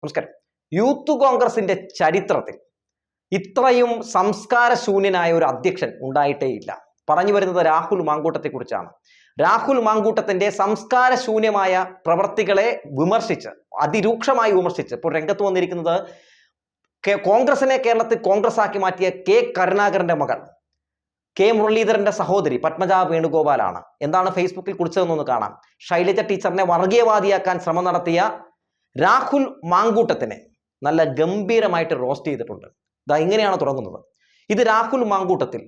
നമസ്കാരം. യൂത്ത് കോൺഗ്രസിന്റെ ചരിത്രത്തിൽ ഇത്രയും സംസ്കാരശൂന്യനായ ഒരു അധ്യക്ഷൻ ഉണ്ടായിട്ടേയില്ല. പറഞ്ഞു വരുന്നത് രാഹുൽ മാങ്കൂട്ടത്തെക്കുറിച്ചാണ്. രാഹുൽ മാങ്കൂട്ടത്തിന്റെ സംസ്കാരശൂന്യമായ പ്രവർത്തികളെ വിമർശിച്ച്, അതിരൂക്ഷമായി വിമർശിച്ച് ഇപ്പോൾ രംഗത്ത് വന്നിരിക്കുന്നത് കോൺഗ്രസിനെ കേരളത്തിൽ കോൺഗ്രസ് ആക്കി മാറ്റിയ കെ കരുണാകരന്റെ മകൾ കെ മുരളീധരന്റെ സഹോദരി പത്മജ വേണുഗോപാലാണ്. എന്താണ് ഫേസ്ബുക്കിൽ കുറിച്ചതെന്നൊന്ന് കാണാം. ശൈലജ ടീച്ചറിനെ വർഗീയവാദിയാക്കാൻ ശ്രമം നടത്തിയ രാഹുൽ മാങ്കൂട്ടത്തിനെ നല്ല ഗംഭീരമായിട്ട് റോസ്റ്റ് ചെയ്തിട്ടുണ്ട്. ഇതാ ഇങ്ങനെയാണ് തുടങ്ങുന്നത്. ഇത് രാഹുൽ മാങ്കൂട്ടത്തിൽ,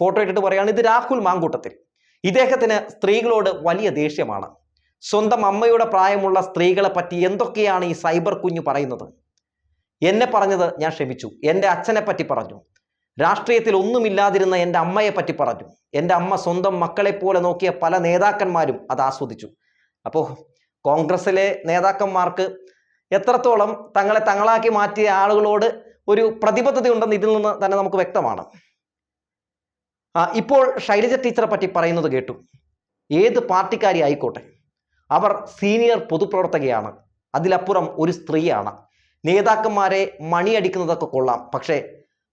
ഫോട്ടോ ഇട്ടിട്ട് പറയാണ്, ഇത് രാഹുൽ മാങ്കൂട്ടത്തിൽ. ഇദ്ദേഹത്തിന് സ്ത്രീകളോട് വലിയ ദേഷ്യമാണ്. സ്വന്തം അമ്മയുടെ പ്രായമുള്ള സ്ത്രീകളെ പറ്റി എന്തൊക്കെയാണ് ഈ സൈബർ കുഞ്ഞു പറയുന്നത്. എന്നെ പറഞ്ഞത് ഞാൻ ക്ഷമിച്ചു. എൻ്റെ അച്ഛനെ പറ്റി പറഞ്ഞു. രാഷ്ട്രീയത്തിൽ ഒന്നുമില്ലാതിരുന്ന എൻ്റെ അമ്മയെ പറ്റി പറഞ്ഞു. എൻ്റെ അമ്മ സ്വന്തം മക്കളെ പോലെ നോക്കിയ പല നേതാക്കന്മാരും അത് ആസ്വദിച്ചു. അപ്പോൾ കോൺഗ്രസിലെ നേതാക്കന്മാർക്ക് എത്രത്തോളം തങ്ങളെ തങ്ങളാക്കി മാറ്റിയ ആളുകളോട് ഒരു പ്രതിബദ്ധത ഉണ്ടെന്ന് ഇതിൽ നിന്ന് തന്നെ നമുക്ക് വ്യക്തമാണ്. ഇപ്പോൾ ശൈലജ ടീച്ചറെ പറ്റി പറയുന്നത് കേട്ടു. ഏത് പാർട്ടിക്കാരി ആയിക്കോട്ടെ, അവർ സീനിയർ പൊതുപ്രവർത്തകയാണ്. അതിലപ്പുറം ഒരു സ്ത്രീയാണ്. നേതാക്കന്മാരെ മണിയടിക്കുന്നതൊക്കെ കൊള്ളാം, പക്ഷേ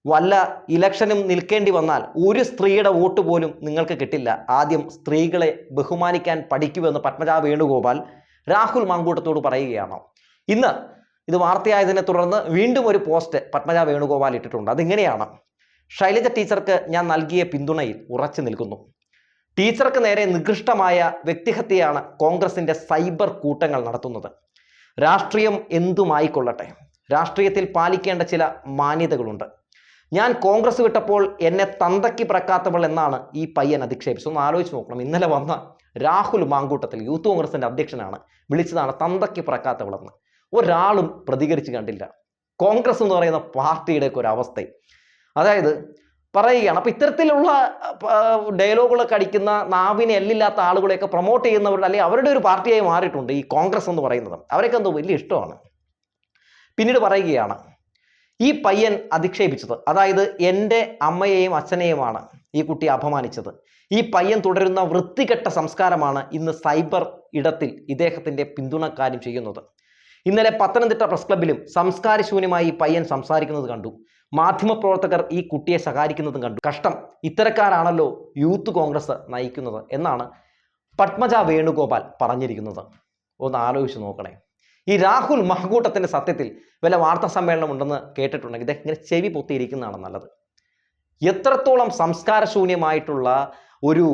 വല്ല ഇലക്ഷനും നിൽക്കേണ്ടി വന്നാൽ ഒരു സ്ത്രീയുടെ വോട്ട് പോലും നിങ്ങൾക്ക് കിട്ടില്ല. ആദ്യം സ്ത്രീകളെ ബഹുമാനിക്കാൻ പഠിക്കുമെന്ന് പത്മജ വേണുഗോപാൽ രാഹുൽ മാങ്കൂട്ടത്തോട് പറയുകയാണ്. ഇന്ന് ഇത് വാർത്തയായതിനെ തുടർന്ന് വീണ്ടും ഒരു പോസ്റ്റ് പത്മജ വേണുഗോപാൽ ഇട്ടിട്ടുണ്ട്. അതിങ്ങനെയാണ്: ശൈലജ ടീച്ചർക്ക് ഞാൻ നൽകിയ പിന്തുണയിൽ ഉറച്ചു നിൽക്കുന്നു. ടീച്ചർക്ക് നേരെ നികൃഷ്ടമായ വ്യക്തിഹത്യയാണ് കോൺഗ്രസിന്റെ സൈബർ കൂട്ടങ്ങൾ നടത്തുന്നത്. രാഷ്ട്രീയം എന്തുമായിക്കൊള്ളട്ടെ, രാഷ്ട്രീയത്തിൽ പാലിക്കേണ്ട ചില മാന്യതകളുണ്ട്. ഞാൻ കോൺഗ്രസ് വിട്ടപ്പോൾ എന്നെ തന്തയ്ക്ക് പിറക്കാത്തവൾ എന്നാണ് ഈ പയ്യൻ അധിക്ഷേപിച്ചത്. ഒന്ന് ആലോചിച്ച് നോക്കണം. ഇന്നലെ വന്ന രാഹുൽ മാങ്കൂട്ടത്തിൽ, യൂത്ത് കോൺഗ്രസിന്റെ അധ്യക്ഷനാണ്, വിളിച്ചതാണ് തന്തയ്ക്ക് പിറക്കാത്തവളെന്ന്. ഒരാളും പ്രതികരിച്ച് കണ്ടില്ല. കോൺഗ്രസ് എന്ന് പറയുന്ന പാർട്ടിയുടെ ഒക്കെ ഒരു അവസ്ഥ അതായത് പറയുകയാണ്. അപ്പൊ ഇത്തരത്തിലുള്ള ഡയലോഗുകളൊക്കെ അടിക്കുന്ന, നാവിനെ എല്ലില്ലാത്ത ആളുകളെയൊക്കെ പ്രൊമോട്ട് ചെയ്യുന്നവരുടെ, അല്ലെങ്കിൽ അവരുടെ ഒരു പാർട്ടിയായി മാറിയിട്ടുണ്ട് ഈ കോൺഗ്രസ് എന്ന് പറയുന്നത്. അവരൊക്കെ എന്തോ വലിയ ഇഷ്ടമാണ്. പിന്നീട് പറയുകയാണ്, ഈ പയ്യൻ അധിക്ഷേപിച്ചത്, അതായത് എൻ്റെ അമ്മയെയും അച്ഛനെയുമാണ് ഈ കുട്ടി അപമാനിച്ചത്. ഈ പയ്യൻ തുടരുന്ന വൃത്തികെട്ട സംസ്കാരമാണ് ഇന്ന് സൈബർ ഇടത്തിൽ ഇദ്ദേഹത്തിൻ്റെ പിന്തുണക്കാരും ചെയ്യുന്നത്. ഇന്നലെ പത്തനംതിട്ട പ്രസ് ക്ലബിലും സംസ്കാരശൂന്യമായി ഈ പയ്യൻ സംസാരിക്കുന്നത് കണ്ടു. മാധ്യമപ്രവർത്തകർ ഈ കുട്ടിയെ ശകാരിക്കുന്നതും കണ്ടു. കഷ്ടം, ഇത്തരക്കാരാണല്ലോ യൂത്ത് കോൺഗ്രസ് നയിക്കുന്നത് എന്നാണ് പത്മജ വേണുഗോപാൽ പറഞ്ഞിരിക്കുന്നത്. ഒന്ന് ആലോചിച്ച് നോക്കണേ. ഈ രാഹുൽ മാങ്കൂട്ടത്തിൻ്റെ സത്യത്തിൽ വല്ല വാർത്താ സമ്മേളനം ഉണ്ടെന്ന് കേട്ടിട്ടുണ്ടെങ്കിൽ ഇദ്ദേഹം ഇങ്ങനെ ചെവി പൊത്തിയിരിക്കുന്നതാണ് നല്ലത്. എത്രത്തോളം സംസ്കാരശൂന്യമായിട്ടുള്ള ഒരു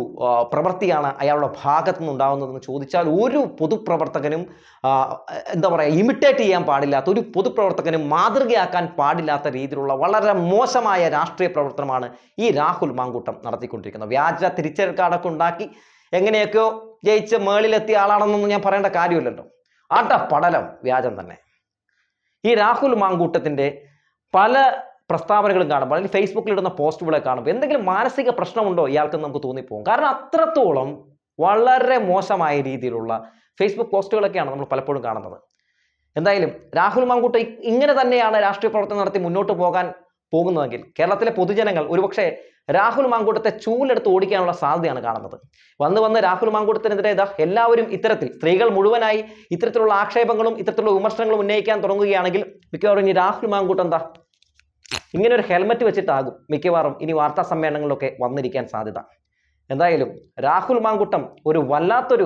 പ്രവൃത്തിയാണ് അയാളുടെ ഭാഗത്തു നിന്നുണ്ടാകുന്നതെന്ന് ചോദിച്ചാൽ, ഒരു പൊതുപ്രവർത്തകനും എന്താ പറയുക, ഇമിറ്റേറ്റ് ചെയ്യാൻ പാടില്ലാത്ത, ഒരു പൊതുപ്രവർത്തകനും മാതൃകയാക്കാൻ പാടില്ലാത്ത രീതിയിലുള്ള വളരെ മോശമായ രാഷ്ട്രീയ പ്രവർത്തനമാണ് ഈ രാഹുൽ മാങ്കൂട്ടം നടത്തിക്കൊണ്ടിരിക്കുന്നത്. വ്യാജ തിരിച്ചറിയൽ കാർഡൊക്കെ ഉണ്ടാക്കി എങ്ങനെയൊക്കെയോ ജയിച്ച് മേളിലെത്തിയ ആളാണെന്നൊന്നും ഞാൻ പറയേണ്ട കാര്യമില്ലല്ലോ. പടലം വ്യാജം തന്നെ. ഈ രാഹുൽ മാങ്കൂട്ടത്തിൻ്റെ പല പ്രസ്താവനകളും കാണുമ്പോൾ, അല്ലെങ്കിൽ ഫേസ്ബുക്കിൽ ഇടുന്ന പോസ്റ്റുകളെ കാണുമ്പോൾ എന്തെങ്കിലും മാനസിക പ്രശ്നമുണ്ടോ ഇയാൾക്കെന്ന് നമുക്ക് തോന്നിപ്പോകും. കാരണം അത്രത്തോളം വളരെ മോശമായ രീതിയിലുള്ള ഫേസ്ബുക്ക് പോസ്റ്റുകളൊക്കെയാണ് നമ്മൾ പലപ്പോഴും കാണുന്നത്. എന്തായാലും രാഹുൽ മാങ്കൂട്ടം ഇങ്ങനെ തന്നെയാണ് രാഷ്ട്രീയ പ്രവർത്തനം നടത്തി മുന്നോട്ട് പോകാൻ പോകുന്നതെങ്കിൽ കേരളത്തിലെ പൊതുജനങ്ങൾ ഒരുപക്ഷെ രാഹുൽ മാങ്കൂട്ടത്തെ ചൂലെടുത്ത് ഓടിക്കാനുള്ള സാധ്യതയാണ് കാണുന്നത്. വന്ന് രാഹുൽ മാങ്കൂട്ടത്തിനെതിരെ എല്ലാവരും ഇത്തരത്തിൽ, സ്ത്രീകൾ മുഴുവനായി ഇത്തരത്തിലുള്ള ആക്ഷേപങ്ങളും ഇത്തരത്തിലുള്ള വിമർശനങ്ങളും ഉന്നയിക്കാൻ തുടങ്ങുകയാണെങ്കിൽ മിക്കവാറും ഇനി രാഹുൽ മാങ്കൂട്ടം ഇങ്ങനെ ഒരു ഹെൽമറ്റ് വെച്ചിട്ടാകും മിക്കവാറും ഇനി വാർത്താ സമ്മേളനങ്ങളിലൊക്കെ വന്നിരിക്കാൻ സാധ്യത. എന്തായാലും രാഹുൽ മാങ്കൂട്ടം ഒരു വല്ലാത്തൊരു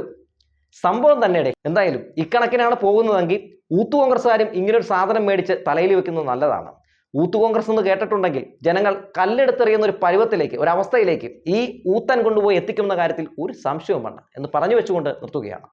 സംഭവം തന്നെയുടെ. എന്തായാലും ഇക്കണക്കിനാണ് പോകുന്നതെങ്കിൽ യൂത്ത് കോൺഗ്രസ്സുകാരും ഇങ്ങനൊരു സാധനം മേടിച്ച് തലയിൽ വെക്കുന്നത് നല്ലതാണ്. യൂത്ത് കോൺഗ്രസ് എന്ന് കേട്ടിട്ടുണ്ടെങ്കിൽ ജനങ്ങൾ കല്ലെടുത്തെറിയുന്ന ഒരു പരുവത്തിലേക്ക്, ഒരവസ്ഥയിലേക്ക് ഈ ഊത്തൻ കൊണ്ടുപോയി എത്തിക്കുന്ന കാര്യത്തിൽ ഒരു സംശയവും വേണ്ട എന്ന് പറഞ്ഞു വെച്ചുകൊണ്ട് നിർത്തുകയാണ്.